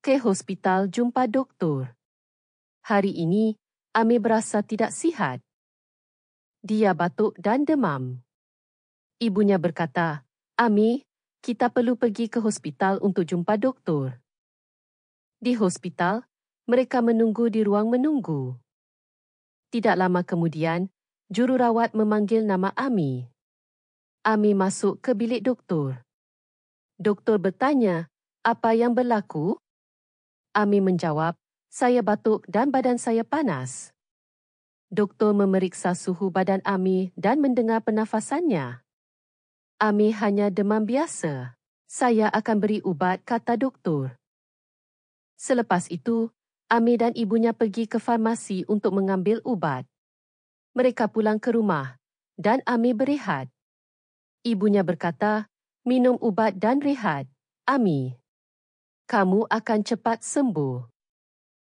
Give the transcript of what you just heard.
ke hospital jumpa doktor. Hari ini, Ami berasa tidak sihat. Dia batuk dan demam. Ibunya berkata, Ami, kita perlu pergi ke hospital untuk jumpa doktor. Di hospital, mereka menunggu di ruang menunggu. Tidak lama kemudian, jururawat memanggil nama Ami. Ami masuk ke bilik doktor. Doktor bertanya, apa yang berlaku? Ami menjawab, saya batuk dan badan saya panas. Doktor memeriksa suhu badan Ami dan mendengar pernafasannya. Ami hanya demam biasa. Saya akan beri ubat, kata doktor. Selepas itu, Ami dan ibunya pergi ke farmasi untuk mengambil ubat. Mereka pulang ke rumah dan Ami berehat. Ibunya berkata, minum ubat dan rehat. Ami, kamu akan cepat sembuh.